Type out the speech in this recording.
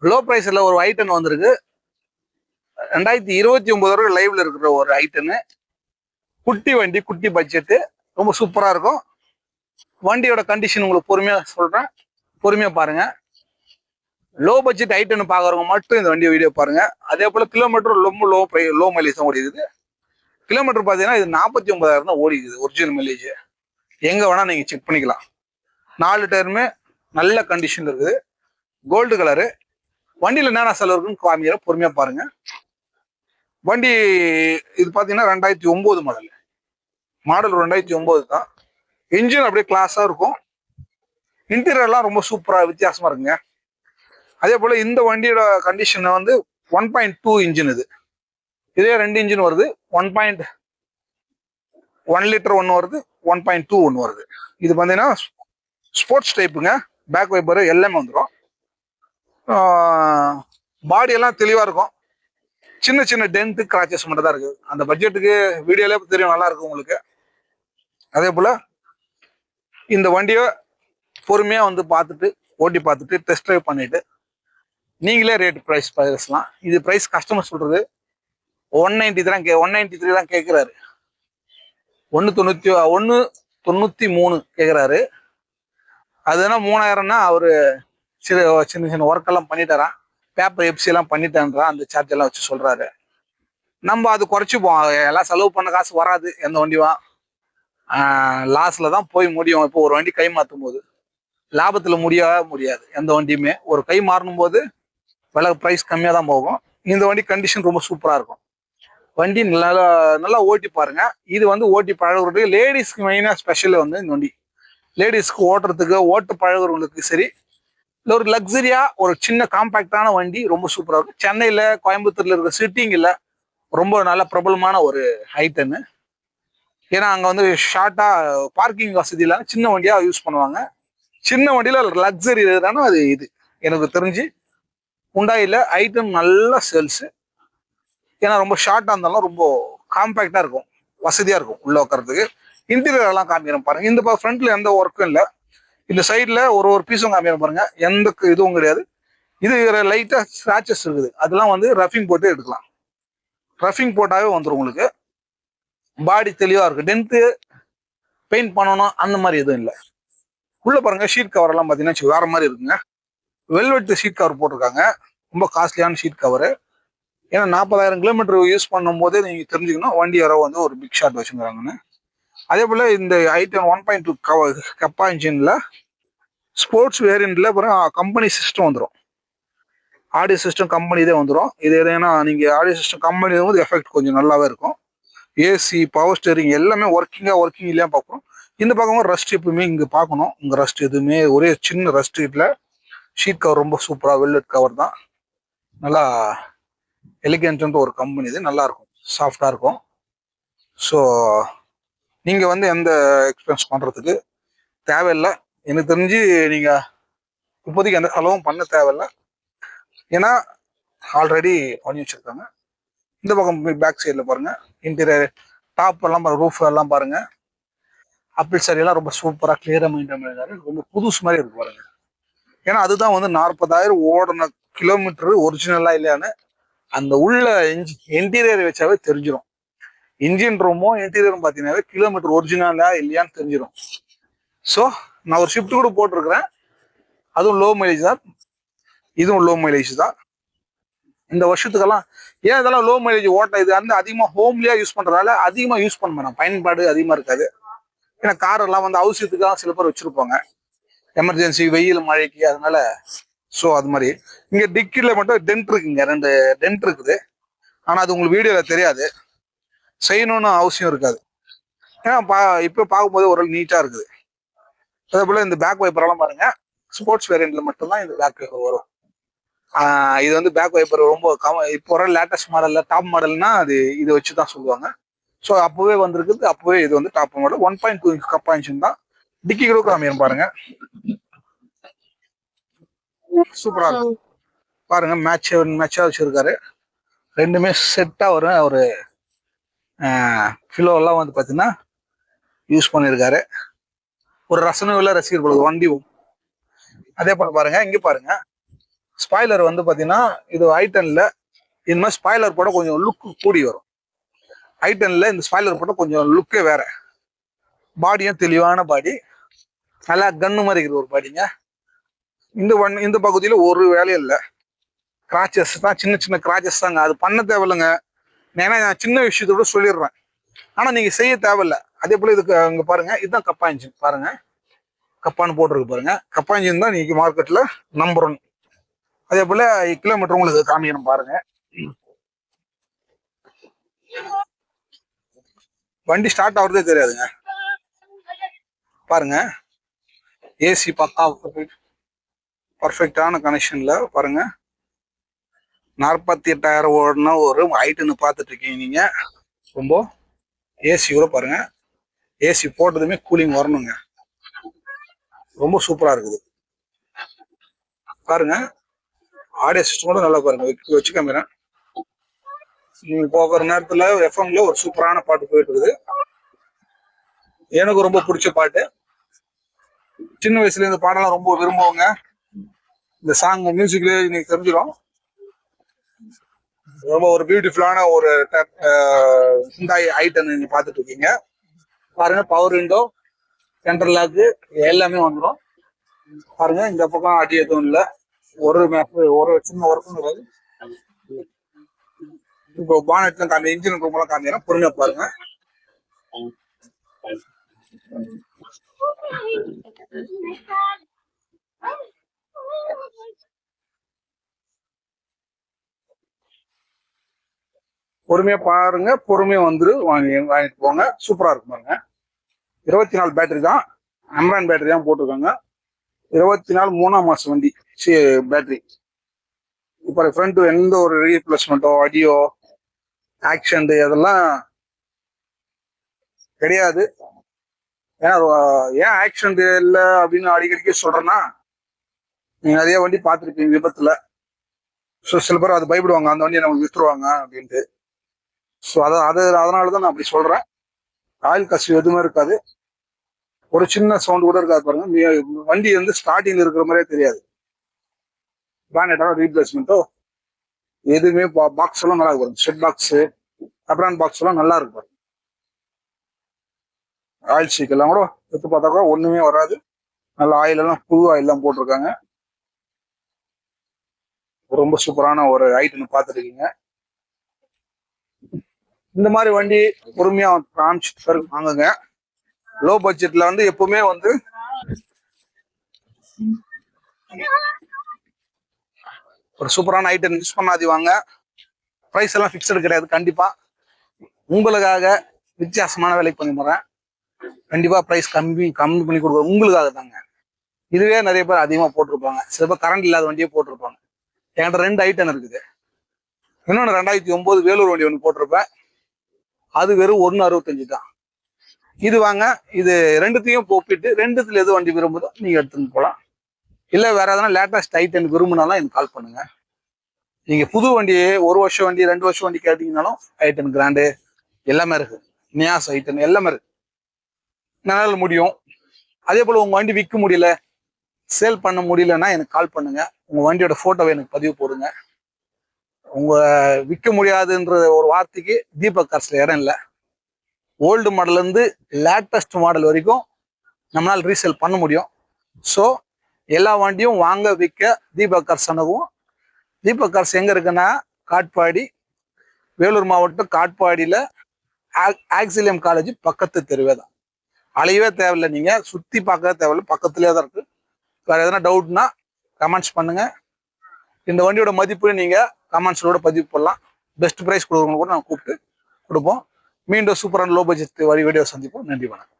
Low பிரைஸ்ல ஒரு i ten வந்திருக்கு. 2029 லைவ்ல இருக்கிற ஒரு ஐட்டனு. குட்டி வண்டி, குட்டி பட்ஜெட்டு, ரொம்ப சூப்பரா இருக்கும். வண்டியோட கண்டிஷன் உங்களுக்கு பொறுமையா சொல்றேன், பொறுமையா பாருங்க. லோ பட்ஜெட் ஐட்டன் பாக்குறவங்க மட்டும் இந்த வண்டி வீடியோ பாருங்க. அதே போல கிலோமீட்டர் ரொம்ப லோ மைலேஜ் தான் ஓடிக்குது. கிலோமீட்டர் பாத்தீங்கன்னா இது 49,000 தான் ஓடிக்குது ஒரிஜினல் மைலேஜ். எங்க வேணா நீங்க செக் பண்ணிக்கலாம். 4 டயருமே நல்ல கண்டிஷன்ல இருக்குது. Gold colour. வண்டியில என்னென்ன செலவு இருக்குன்னு காமிக்கிற, பொறுமையா பாருங்க. வண்டி இது பாத்தீங்கன்னா 2009 மாடல் 2009 தான். இன்ஜின் அப்படியே கிளாஸா இருக்கும். இன்டீரியர்லாம் ரொம்ப சூப்பரா வித்தியாசமா இருக்குங்க. அதே போல இந்த வண்டியோட கண்டிஷன் வந்து 1.2 இன்ஜின் இது. இதே 2 இன்ஜின் வருது. 1 லிட்டர் ஒன்று வருது, 1.2 ஒன்று வருது. இது பார்த்தீங்கன்னா ஸ்போர்ட்ஸ் டைப்புங்க. பேக் வைப்பர் எல்லாமே வந்துடும். பாடி எல்லாம் தெளிவாக இருக்கும். சின்ன சின்ன டென்ட் கிராச்சஸ் மட்டும் தான் இருக்குது. அந்த பட்ஜெட்டுக்கு வீடியோலே தெரியும், நல்லா இருக்கும் உங்களுக்கு. அதே போல் இந்த வண்டியை பொறுமையாக வந்து பார்த்துட்டு, ஓட்டி பார்த்துட்டு, டெஸ்ட் ட்ரைவ் பண்ணிட்டு நீங்களே ரேட் ப்ரைஸ் பேசலாம். இது ப்ரைஸ் கஸ்டமர் சொல்றது 193 தான் கேட்குறாரு. 193 கேட்குறாரு. அதுனா 3000னா அவரு சின்ன சின்ன ஒர்க் எல்லாம் பண்ணிட்டாரான், பேப்பர் எப்சி எல்லாம் பண்ணிட்டான்றான், அந்த சார்ஜ் எல்லாம் வச்சு சொல்றாரு. நம்ம அது குறைச்சிப்போம். எல்லாம் செலவு பண்ண காசு வராது. எந்த வண்டிவா லாஸ்ல தான் போய் முடியும். இப்போ ஒரு வண்டி கை மாற்றும் போது லாபத்துல முடியாது. எந்த வண்டியுமே ஒரு கை மாறணும் போது விலை ப்ரைஸ் கம்மியாக தான் போகும். இந்த வண்டி கண்டிஷன் ரொம்ப சூப்பரா இருக்கும். வண்டி நல்லா ஓட்டி பாருங்க. இது வந்து ஓட்டி பழகுறதுக்கு லேடிஸ்க்கு மெயினாக ஸ்பெஷல் வந்து இந்த வண்டி. லேடிஸ்க்கு ஓட்டுறதுக்கு, ஓட்டு பழகுறவங்களுக்கு சரி, இல்லை ஒரு லக்ஸரியா ஒரு சின்ன காம்பாக்டான வண்டி ரொம்ப சூப்பராக இருக்கும். சென்னையில், கோயம்புத்தூர்ல இருக்கிற சிட்டிங்கில் ரொம்ப நல்ல பிரபலமான ஒரு ஐட்டன்னு. ஏன்னா அங்கே வந்து ஷார்ட்டா பார்க்கிங் வசதி இல்லாமல் சின்ன வண்டியா யூஸ் பண்ணுவாங்க. சின்ன வண்டியில லக்ஸரி எதுனா அது இது. எனக்கு தெரிஞ்சு ஹுண்டாயில ஐட்டம் நல்ல சேல்ஸ். ஏன்னா ரொம்ப ஷார்ட்டா இருந்தாலும் ரொம்ப காம்பாக்டா இருக்கும், வசதியா இருக்கும் உள்ள உட்காரத்துக்கு. இன்டீரியர் எல்லாம் காமிக்கிறேன் பாருங்க. இந்த ஃப்ரண்ட்ல எந்த ஒர்க்கும் இல்லை. இந்த சைட்ல ஒரு பீஸும் காமிக்கிறேன் பாருங்க. எந்த இதுவும் கிடையாது. இது லைட்டா ஸ்கிராச்சஸ் இருக்குது. அதெல்லாம் வந்து ரஃபிங் போட்டு எடுக்கலாம். ரஃபிங் போட்டாவே வந்துடும் உங்களுக்கு. பாடி தெளிவா இருக்கு. டென்த்து பெயிண்ட் பண்ணணும் அந்த மாதிரி எதுவும் இல்லை. உள்ள பாருங்க, ஷீட் கவர் எல்லாம் பாத்தீங்கன்னா வேற மாதிரி இருக்குங்க. வெல்வெட் ஷீட் கவர் போட்டிருக்காங்க. ரொம்ப காஸ்ட்லியான ஷீட் கவர். ஏன்னா 40,000 கிலோமீட்டர் யூஸ் பண்ணும் போதே நீங்க தெரிஞ்சுக்கணும் வண்டி யாரோ வந்து ஒரு பிக் ஷாட் வச்சுக்கிறாங்கன்னு. அதே போல இந்த ஐட்டம் 1.2 கப்பா இன்ஜின்ல ஸ்போர்ட்ஸ் வேரியன்ட்ல கம்பெனி சிஸ்டம் வந்துடும். ஆடியோ சிஸ்டம் கம்பெனி இதே வந்துடும். இது எதுனா நீங்க ஆடியோ சிஸ்டம் கம்பெனி வந்து எஃபெக்ட் கொஞ்சம் நல்லாவே இருக்கும். ஏசி, பவர் ஸ்டேரிங் எல்லாமே ஒர்க்கிங் இல்லையா பார்க்கணும். இந்த பக்கமும் ரஸ்ட் எப்பவுமே இங்க பார்க்கணும். இங்க ரஸ்ட் எதுவுமே ஒரே சின்ன ரஸ்ட் இல்லை. ஷீட் கவர் ரொம்ப சூப்பரா வெல்வெட் கவர் தான். நல்லா எலிகென்ட் ஒரு கம்பெனி. இது நல்லா இருக்கும், சாஃப்டா இருக்கும். ஸோ நீங்க வந்து எந்த எக்ஸ்பென்ஸ் பண்றதுக்கு தேவையில்லை. எனக்கு தெரிஞ்சு நீங்க இப்போதைக்கு எந்த செலவும் பண்ண தேவையில்லை. ஏன்னா ஆல்ரெடி பண்ணி வச்சிருக்காங்க. இந்த பக்கம் பேக் சைடில் பாருங்க, இன்டீரியர் டாப் எல்லாம் பாருங்க, ரூஃப் எல்லாம் பாருங்க. அப்பிள் சரி எல்லாம் ரொம்ப சூப்பரா கிளியரா மெயின்டைன் பண்ணிருக்காரு. ரொம்ப புதுசு மாதிரி இருக்கு பாருங்க. ஏன்னா அதுதான் வந்து 40,000 ஓடின கிலோமீட்டர் ஒரிஜினலா இல்லையான்னு அந்த உள்ள இன்டீரியர் வச்சாவே தெரிஞ்சிடும். இன்ஜின் ரூமும் இன்டீரியரும் பார்த்தீங்கன்னாவே கிலோமீட்டர் ஒரிஜினலா இல்லையான்னு தெரிஞ்சிடும். ஸோ நான் ஒரு ஷிஃப்ட் கூட போட்டிருக்கிறேன். அதுவும் லோ மைலேஜ் தான், இதுவும் லோ மைலேஜ் தான். இந்த வருஷத்துக்கெல்லாம் ஏன் இதெல்லாம் லோ மைலேஜ் ஓட்ட இது வந்து அதிகமாக ஹோம்லியா யூஸ் பண்றதால அதிகமாக யூஸ் பண்ண மாட்டோம். பயன்பாடு அதிகமாக இருக்காது. ஏன்னா கார் எல்லாம் வந்து அவசியத்துக்காக சில பேர் வச்சிருப்பாங்க, எமர்ஜென்சி, வெயில், மழைக்கு. அதனால ஸோ அது மாதிரி இங்க டிக்கில மட்டும் டென்ட் இருக்குங்க, 2 டென்ட் இருக்குது. ஆனா அது உங்களுக்கு வீடியோல தெரியாது, செய்யணும்னு அவசியம் இருக்காது. ஏன்னா இப்போ பார்க்கும்போது ஒரு நீட்டா இருக்குது. அதே போல இந்த பேக் வைப்பர் எல்லாம் பாருங்க, ஸ்போர்ட்ஸ் வேரியன்ட்ல மட்டும்தான் இந்த பேக் வைப்பர் வரும். இது வந்து பேக் வைப்பர் ரொம்ப இப்போ வர லேட்டஸ்ட் மாடல்ல டாப் மாடல்னா அது இதை வச்சுதான் சொல்லுவாங்க. ஸோ அப்பவே வந்திருக்குது. அப்பவே இது வந்து டாப் மாடல் 1.2 கப்பா இன்ஜின் தான். டிக்கி கூட காமியம் பாருங்க, சூப்பரா இருக்கு பாருங்க. மேட்சா வச்சிருக்காரு. ரெண்டுமே செட்டா வரும். ஒரு ஃபிலோ எல்லாம் வந்து பாத்தீங்கன்னா யூஸ் பண்ணிருக்காரு. ஒரு ரசனை உள்ள ரசிகர் பொழுது வண்டி. அதே போல பாருங்க, இங்க பாருங்க, ஸ்பாய்லர் வந்து பாத்தீங்கன்னா இது ஐட்டன்ல இந்த மாதிரி ஸ்பாய்லர் போட கொஞ்சம் லுக் கூடி வரும். ஐட்டன்ல இந்த ஸ்பாய்லர் போட்ட கொஞ்சம் லுக்கே வேற. பாடியும் தெளிவான பாடி, நல்லா கன்னு மாதிரி இருக்கிற ஒரு பாடிங்க. இந்த பகுதியில ஒரு வேலையும் இல்லை. கிராச்சஸ் தான், சின்ன சின்ன கிராச்சஸ் தாங்க. அது பண்ண தேவையில்லைங்க. ஏன்னா நான் சின்ன விஷயத்தோட சொல்லிடுறேன். ஆனா நீங்க செய்ய தேவையில்ல. அதே போல இதுக்கு அங்க பாருங்க, இதுதான் கப்பா இன்ஜின் பாருங்க. கப்பான்னு போட்டிருக்கு பாருங்க. கப்பா இன்ஜின் தான் இன்னைக்கு மார்க்கெட்ல நம்பர் 1. அதே போல கிலோமீட்டர் உங்களுக்கு காமிக்கணும் பாருங்க. வண்டி ஸ்டார்ட் ஆகுறதே தெரியாதுங்க. பாருங்க, ஏசி பக்கா பர்ஃபெக்டான கனெக்ஷன்ல பாருங்க. 48,000 ஓடுனா ஒரு ஐட்டுன்னு பார்த்துட்டு இருக்கீங்க நீங்க. ரொம்ப ஏசி கூட பாருங்க, ஏசி போட்டதுமே கூலிங் வரணுங்க. ரொம்ப சூப்பரா இருக்குது பாருங்க. ஆடியோ சிஸ்டம் கூட நல்லா பாருங்க, வச்சு காமிக்கிறேன். நீங்க போகிற நேரத்துல எஃப்எம்ல ஒரு சூப்பரான பாட்டு போயிட்டு இருக்குது. எனக்கு ரொம்ப பிடிச்ச பாட்டு. சின்ன வயசுல இந்த பாடலாம் ரொம்ப விரும்புவாங்க. இந்த சாங் மியூசிக்ல இன்னைக்கு தெரிஞ்சிடும். ரொம்ப ஒரு பியூட்டிஃபுல்லான ஒரு ஹுண்டாய் ஐட்டன் நீங்க பாத்துட்டு இருக்கீங்க பாருங்க. பவர் விண்டோ, சென்ட்ரல் லாக் எல்லாமே வந்துடும் பாருங்க. இந்த பக்கம் அடி எதுவும் இல்லை, ஒரு சின்ன ஒர்க்கும் கிடையாது. இப்போ பானட்ல காமி, இன்ஜின் ரூம்லாம் காமிக்கிறேன், பொறுமையா பாருங்க. பொறுமையா பாருங்க, பொறுமையா வாங்கிட்டு போங்க. சூப்பரா இருக்கும் பாருங்க. 24 பேட்டரி தான், அம்ரான் பேட்டரி தான் போட்டிருக்காங்க. 24 3ஆம் மாசம் வண்டி பேட்டரி. இப்போ ஃப்ரண்ட் எந்த ஒரு ரீப்ளேஸ்மெண்ட்டோ ஆடியோ ஆக்ஷன் அதெல்லாம் கிடையாது. ஏன் ஆக்ஷன் இல்லை அப்படின்னு அடிக்கடிக்க சொல்றேன்னா, நீங்க நிறைய வண்டி பார்த்துருப்பீங்க விபத்துல. ஸோ சில பேர் அது பயப்படுவாங்க, அந்த வண்டியை நமக்கு வித்துருவாங்க அப்படின்ட்டு. ஸோ அதனாலதான் நான் அப்படி சொல்றேன். ஆயில் கசிவு எதுவுமே இருக்காது, ஒரு சின்ன சவுண்ட் கூட இருக்காது பாருங்க. வண்டி வந்து ஸ்டார்டிங் இருக்கிற மாதிரியே தெரியாது. பேனட்டோ ரீப்ளேஸ்மெண்ட்டோ எதுவுமே, பாக்ஸ் எல்லாம் நல்லா இருக்கும். செட் பாக்ஸ், அப்ரான் பாக்ஸ் எல்லாம் நல்லா இருக்கு பாருங்க. ஆயில் சீக் எல்லாம் கூட எடுத்து பார்த்தா கூட ஒண்ணுமே வராது. நல்ல ஆயில் எல்லாம் புது ஆயில் எல்லாம் போட்டிருக்காங்க. ரொம்ப சூப்பரான ஒரு ஐட்டம் பார்த்துருக்கீங்க. இந்த மாதிரி வண்டி பொறுமையா காமிச்சு வாங்குங்க. லோ பட்ஜெட்ல வந்து எப்பவுமே வந்து ஒரு சூப்பரான ஐட்டம் யூஸ் பண்ணாதி வாங்க. ப்ரைஸ் எல்லாம் ஃபிக்ஸடு கிடையாது. கண்டிப்பா உங்களுக்காக வித்தியாசமான விலைக்கு பண்ணி போறேன். கண்டிப்பா ப்ரைஸ் கம்மி பண்ணி கொடுக்குறோம் உங்களுக்காக தாங்க. இதுவே நிறைய பேர் அதிகமா போட்டிருப்பாங்க. சில பேர் கரண்ட் இல்லாத வண்டியே போட்டிருப்பாங்க. என்கிட்ட 2 ஐட்டம் இருக்குது. இன்னொன்று 2009 வேலூர் வண்டி ஒன்று போட்டிருப்பேன், அது வெறும் 165 தான். இது வாங்க, இது ரெண்டுத்தையும் போப்பிட்டு ரெண்டுத்துல எது வண்டி விரும்புதோ நீங்க எடுத்துன்னு போகலாம். இல்லை வேற எதனா லேட்டஸ்ட் ஐட்டம் விரும்பினாலும் எனக்கு கால் பண்ணுங்க. நீங்க புது வண்டி 1 வருஷம் வண்டி 2 வருஷம் வண்டி கேட்டீங்கன்னாலும் ஐட்டன் கிராண்டு எல்லாமே இருக்கு. நியாஸ் ஐட்டன் எல்லாமே இருக்கு, என்னால் முடியும். அதே போல உங்க வண்டி விற்க முடியல, சேல் பண்ண முடியலன்னா எனக்கு கால் பண்ணுங்க. உங்க வண்டியோட போட்டோவை எனக்கு பதிவு போடுங்க. உங்க விற்க முடியாதுன்ற ஒரு வார்த்தைக்கு தீபக் கார்ஸ்ல இடம் இல்லை. ஓல்டு மாடல்ல இருந்து லேட்டஸ்ட் மாடல் வரைக்கும் நம்மளால ரீசேல் பண்ண முடியும். ஸோ எல்லா வண்டியும் வாங்க விற்க தீபக் கார்ஸ் அணுகும். தீபக் கார்ஸ் எங்க இருக்குன்னா காட்பாடி, வேலூர் மாவட்டம் காட்பாடியில ஆக்சிலியம் காலேஜ் பக்கத்து தெருவே தான். அலையவே தேவையில்லை, நீங்க சுத்தி பார்க்க தேவையில்லை, பக்கத்துலேயே தான் இருக்கு. வேற எதனா டவுட்னா கமெண்ட்ஸ் பண்ணுங்க. இந்த வண்டியோட மதிப்பு நீங்க கமெண்ட்ஸோட பதிவு பண்ணலாம். பெஸ்ட் ப்ரைஸ் கொடுக்குறவங்க கூட நாங்கள் கூப்பிட்டு கொடுப்போம். மீண்டும் சூப்பரான லோ பட்ஜெட் வீடியோ சந்திப்போம். நன்றி, வணக்கம்.